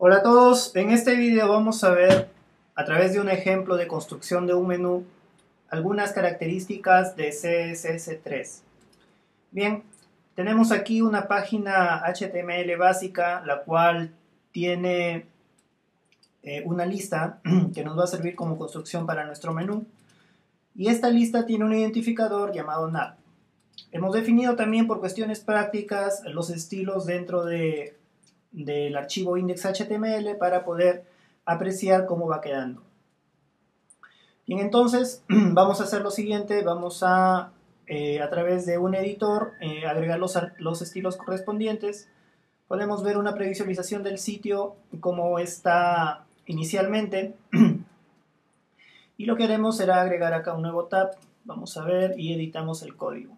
Hola a todos, en este video vamos a ver a través de un ejemplo de construcción de un menú algunas características de CSS3. Bien, tenemos aquí una página HTML básica la cual tiene una lista que nos va a servir como construcción para nuestro menú y esta lista tiene un identificador llamado nav. Hemos definido también por cuestiones prácticas los estilos dentro del archivo index.html para poder apreciar cómo va quedando. Bien, entonces vamos a hacer lo siguiente, vamos a través de un editor agregar los estilos correspondientes. Podemos ver una previsualización del sitio como está inicialmente y lo que haremos será agregar acá un nuevo tab, vamos a ver y editamos el código.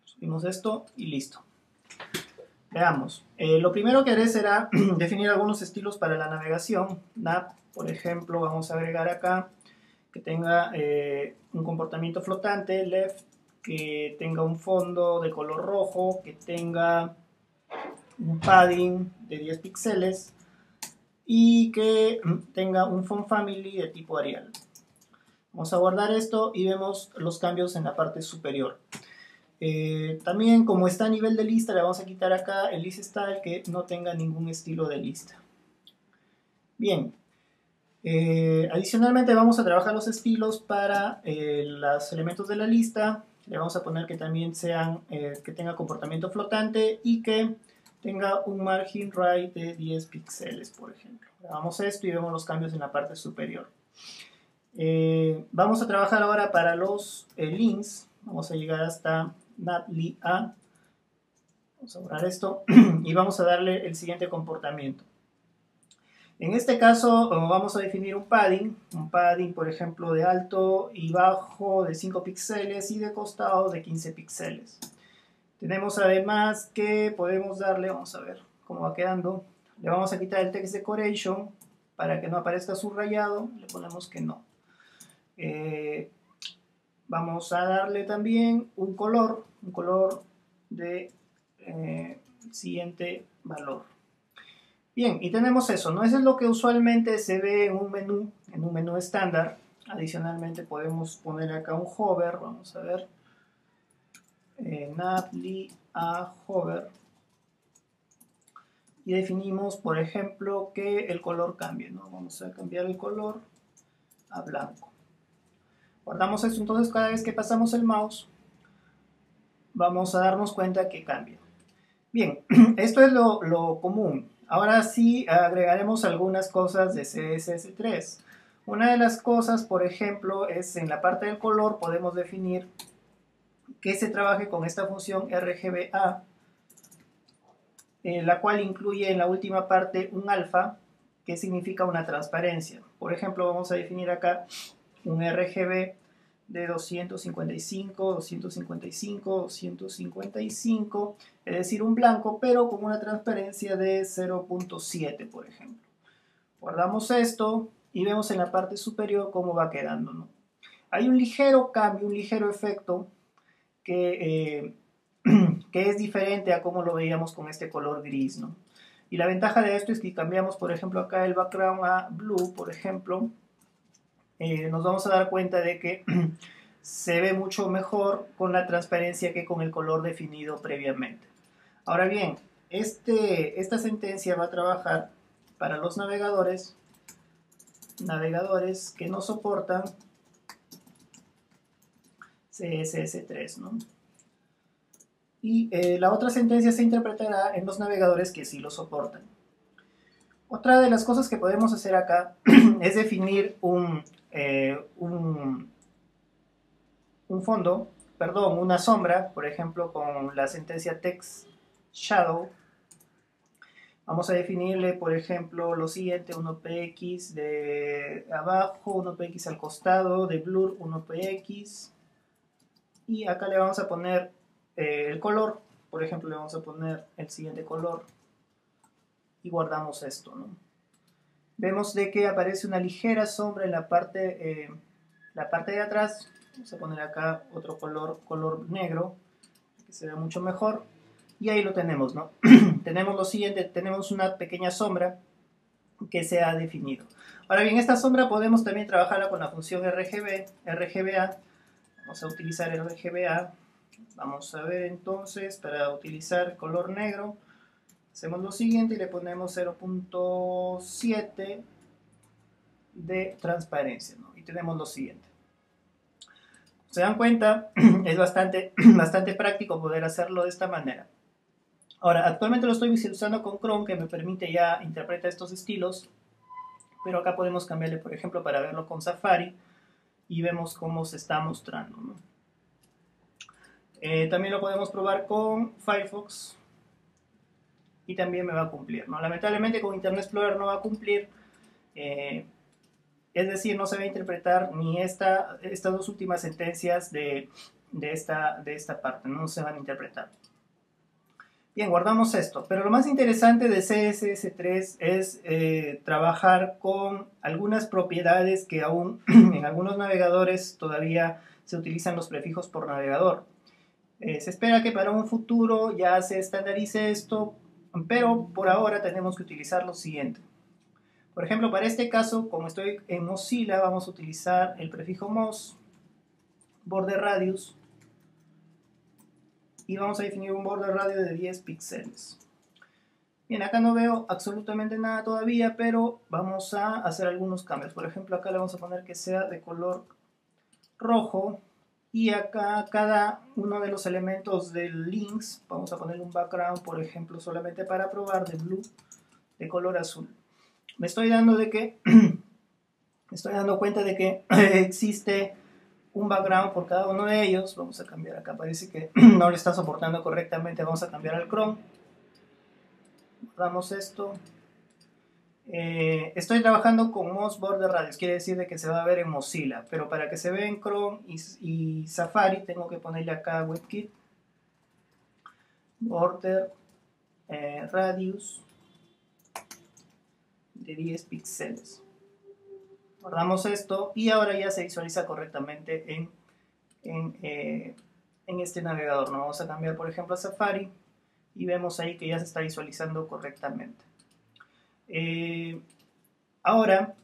Subimos esto y listo. Veamos, lo primero que haré será definir algunos estilos para la navegación. Nav, por ejemplo, vamos a agregar acá que tenga un comportamiento flotante, left, que tenga un fondo de color rojo, que tenga un padding de 10 píxeles y que tenga un font family de tipo Arial. Vamos a guardar esto y vemos los cambios en la parte superior. También como está a nivel de lista le vamos a quitar acá el list style que no tenga ningún estilo de lista. Bien, adicionalmente vamos a trabajar los estilos para los elementos de la lista. Le vamos a poner que también sean, que tenga comportamiento flotante y que tenga un margin right de 10 píxeles, por ejemplo. Grabamos esto y vemos los cambios en la parte superior. Vamos a trabajar ahora para los links. Vamos a llegar hasta navli a. Vamos a borrar esto y vamos a darle el siguiente comportamiento. En este caso vamos a definir un padding por ejemplo de alto y bajo de 5 píxeles y de costado de 15 píxeles. Tenemos además que podemos darle, vamos a ver cómo va quedando, le vamos a quitar el text decoration para que no aparezca subrayado, le ponemos que no. Vamos a darle también un color de siguiente valor. Bien, y tenemos eso, ¿no? Eso es lo que usualmente se ve en un menú estándar. Adicionalmente podemos poner acá un hover, vamos a ver, navli a hover. Y definimos, por ejemplo, que el color cambie, ¿no? Vamos a cambiar el color a blanco. Guardamos esto, entonces cada vez que pasamos el mouse, vamos a darnos cuenta que cambia. Bien, esto es lo común. Ahora sí agregaremos algunas cosas de CSS3. Una de las cosas, por ejemplo, es en la parte del color podemos definir que se trabaje con esta función RGBA, la cual incluye en la última parte un alfa, que significa una transparencia. Por ejemplo, vamos a definir acá un RGB de 255, 255, 255, es decir, un blanco, pero con una transparencia de 0.7, por ejemplo. Guardamos esto y vemos en la parte superior cómo va quedando, ¿no? Hay un ligero cambio, un ligero efecto que, que es diferente a cómo lo veíamos con este color gris, ¿no? Y la ventaja de esto es que cambiamos, por ejemplo, acá el background a blue, por ejemplo, nos vamos a dar cuenta de que se ve mucho mejor con la transparencia que con el color definido previamente. Ahora bien, esta sentencia va a trabajar para los navegadores que no soportan CSS3, ¿no? Y la otra sentencia se interpretará en los navegadores que sí lo soportan. Otra de las cosas que podemos hacer acá es definir un fondo, perdón, una sombra, por ejemplo, con la sentencia text shadow. Vamos a definirle, por ejemplo, lo siguiente, 1px de abajo, 1px al costado, de blur 1px. Y acá le vamos a poner el color, por ejemplo, le vamos a poner el siguiente color. Y guardamos esto, ¿no? Vemos de que aparece una ligera sombra en la parte de atrás. Vamos a poner acá otro color negro, que se vea mucho mejor. y ahí lo tenemos, ¿no? Tenemos lo siguiente, tenemos una pequeña sombra que se ha definido. Ahora bien, esta sombra podemos también trabajarla con la función RGBA. Vamos a utilizar el RGBA. Vamos a ver entonces, para utilizar color negro, hacemos lo siguiente y le ponemos 0.7 de transparencia, ¿no? Y tenemos lo siguiente. Se dan cuenta, es bastante práctico poder hacerlo de esta manera. Ahora, actualmente lo estoy visualizando con Chrome, que me permite ya interpretar estos estilos, pero acá podemos cambiarle, por ejemplo, para verlo con Safari, y vemos cómo se está mostrando, ¿no? También lo podemos probar con Firefox, y también me va a cumplir, ¿no? Lamentablemente con Internet Explorer no va a cumplir, es decir, no se va a interpretar ni estas dos últimas sentencias de esta parte, no se van a interpretar. Bien, guardamos esto, pero lo más interesante de CSS3 es trabajar con algunas propiedades que aún en algunos navegadores todavía se utilizan los prefijos por navegador. Se espera que para un futuro ya se estandarice esto, pero por ahora tenemos que utilizar lo siguiente. Por ejemplo, para este caso, como estoy en Mozilla, vamos a utilizar el prefijo Moz, border radius, y vamos a definir un border radius de 10 píxeles. Bien, acá no veo absolutamente nada todavía, pero vamos a hacer algunos cambios. Por ejemplo, acá le vamos a poner que sea de color rojo, y acá cada uno de los elementos del links, vamos a ponerle un background, por ejemplo, solamente para probar, de blue, de color azul. Me estoy dando cuenta de que existe un background por cada uno de ellos. Vamos a cambiar acá, parece que no lo está soportando correctamente, vamos a cambiar al Chrome. Damos esto. Estoy trabajando con Moz Border Radius, quiere decir de que se va a ver en Mozilla, pero para que se vea en Chrome y Safari tengo que ponerle acá WebKit Border Radius de 10 píxeles. Guardamos esto y ahora ya se visualiza correctamente en este navegador, ¿no? Vamos a cambiar, por ejemplo, a Safari y vemos ahí que ya se está visualizando correctamente. Ahora,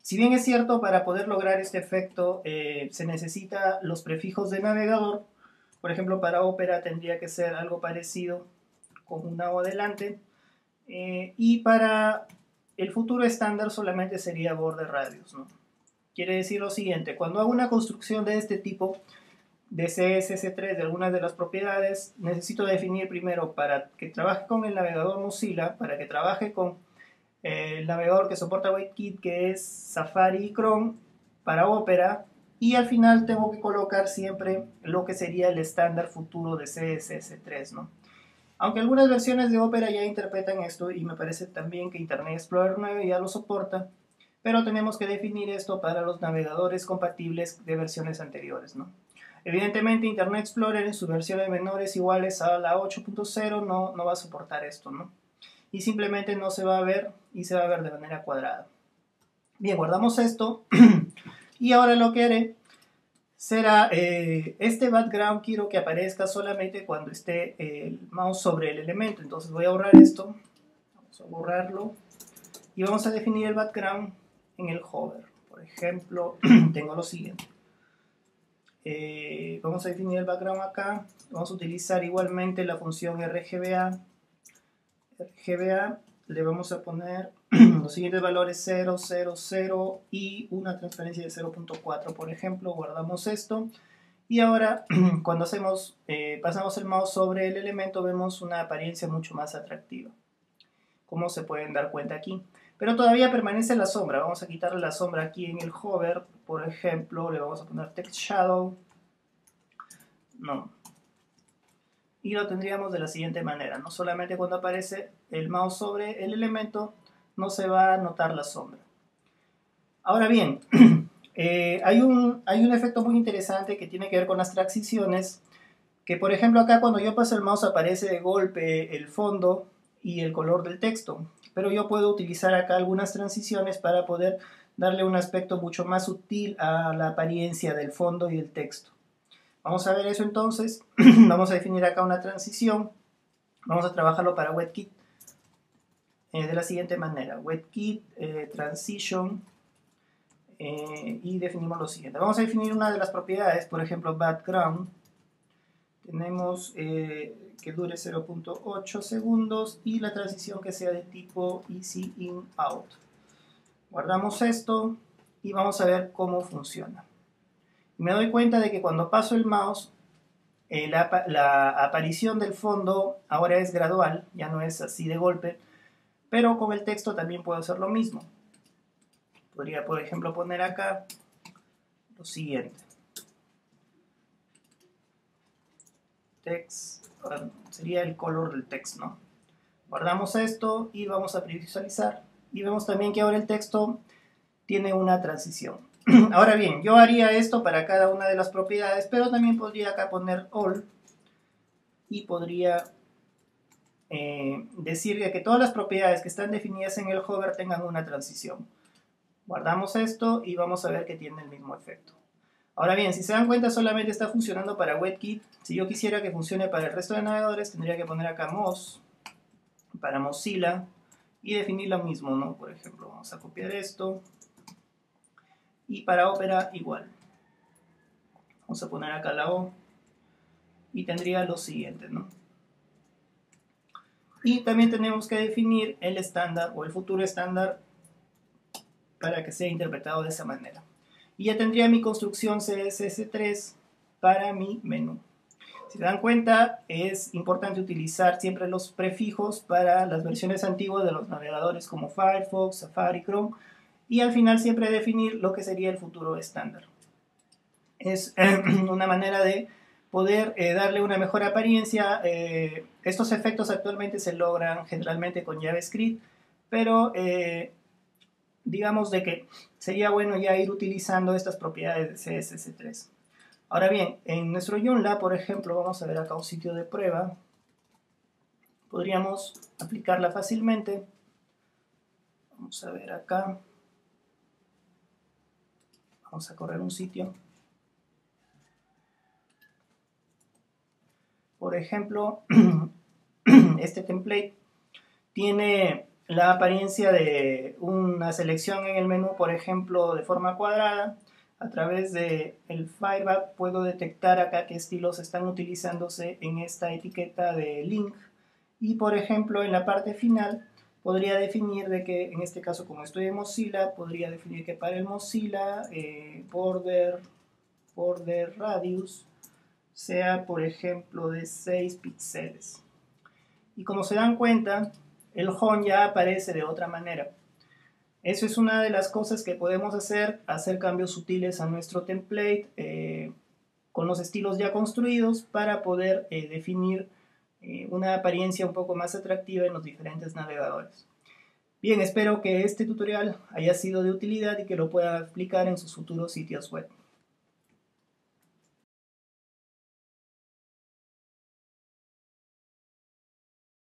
si bien es cierto, para poder lograr este efecto se necesita los prefijos de navegador. Por ejemplo, para Opera tendría que ser algo parecido con una O adelante, y para el futuro estándar solamente sería border radius, ¿no? Quiere decir lo siguiente: cuando hago una construcción de este tipo de CSS3 de algunas de las propiedades, necesito definir primero, para que trabaje con el navegador Mozilla, para que trabaje con el navegador que soporta WebKit, que es Safari y Chrome, para Opera, y al final tengo que colocar siempre lo que sería el estándar futuro de CSS3, ¿no? Aunque algunas versiones de Opera ya interpretan esto, y me parece también que Internet Explorer 9 ya lo soporta, pero tenemos que definir esto para los navegadores compatibles de versiones anteriores, ¿no? Evidentemente Internet Explorer en sus versiones menores iguales a la 8.0 no va a soportar esto, ¿no? Y simplemente no se va a ver, y se va a ver de manera cuadrada. Bien, guardamos esto y ahora lo que haré será este background. Quiero que aparezca solamente cuando esté el mouse sobre el elemento, entonces voy a borrar esto, vamos a borrarlo y vamos a definir el background en el hover. Por ejemplo, tengo lo siguiente. Vamos a definir el background acá, vamos a utilizar igualmente la función RGBA, le vamos a poner los siguientes valores: 0, 0, 0 y una transparencia de 0.4, por ejemplo. Guardamos esto y ahora cuando pasamos el mouse sobre el elemento, vemos una apariencia mucho más atractiva, como se pueden dar cuenta aquí. Pero todavía permanece la sombra. Vamos a quitarle la sombra aquí en el hover, por ejemplo, le vamos a poner text shadow, no, y lo tendríamos de la siguiente manera, no solamente cuando aparece el mouse sobre el elemento no se va a notar la sombra. Ahora bien, hay un efecto muy interesante que tiene que ver con las transiciones, que por ejemplo acá cuando yo paso el mouse aparece de golpe el fondo y el color del texto, pero yo puedo utilizar acá algunas transiciones para poder darle un aspecto mucho más sutil a la apariencia del fondo y el texto. Vamos a ver eso entonces. Vamos a definir acá una transición. Vamos a trabajarlo para WebKit de la siguiente manera. WebKit, transition, y definimos lo siguiente. Vamos a definir una de las propiedades, por ejemplo, background. Tenemos que dure 0.8 segundos y la transición que sea de tipo easy in out. Guardamos esto y vamos a ver cómo funciona. Me doy cuenta de que cuando paso el mouse, la aparición del fondo ahora es gradual, ya no es así de golpe, pero con el texto también puedo hacer lo mismo. Podría, por ejemplo, poner acá lo siguiente. Text, sería el color del texto, ¿no? Guardamos esto y vamos a previsualizar. Y vemos también que ahora el texto tiene una transición. Ahora bien, yo haría esto para cada una de las propiedades, pero también podría acá poner all y podría decir que todas las propiedades que están definidas en el hover tengan una transición. Guardamos esto y vamos a ver que tiene el mismo efecto. Ahora bien, si se dan cuenta, solamente está funcionando para WebKit. Si yo quisiera que funcione para el resto de navegadores, tendría que poner acá Moz para Mozilla y definir lo mismo, ¿no? Por ejemplo, vamos a copiar esto. Y para Opera igual. Vamos a poner acá la O. Y tendría lo siguiente, ¿no? Y también tenemos que definir el estándar o el futuro estándar para que sea interpretado de esa manera. Y ya tendría mi construcción CSS3 para mi menú. Si se dan cuenta, es importante utilizar siempre los prefijos para las versiones antiguas de los navegadores como Firefox, Safari, Chrome, y al final siempre definir lo que sería el futuro estándar. Es una manera de poder darle una mejor apariencia. Estos efectos actualmente se logran generalmente con JavaScript, pero digamos de que sería bueno ya ir utilizando estas propiedades de CSS3. Ahora bien, en nuestro Joomla, por ejemplo, vamos a ver acá un sitio de prueba. Podríamos aplicarla fácilmente. Vamos a ver acá. Vamos a correr un sitio. Por ejemplo, este template tiene la apariencia de una selección en el menú, por ejemplo, de forma cuadrada. A través del Firebug puedo detectar acá qué estilos están utilizándose en esta etiqueta de link. Y por ejemplo, en la parte final podría definir de que, en este caso, como estoy en Mozilla, podría definir que para el Mozilla border radius sea, por ejemplo, de 6 píxeles. Y como se dan cuenta, el home ya aparece de otra manera. Eso es una de las cosas que podemos hacer cambios sutiles a nuestro template con los estilos ya construidos para poder definir una apariencia un poco más atractiva en los diferentes navegadores. Bien, espero que este tutorial haya sido de utilidad y que lo pueda aplicar en sus futuros sitios web.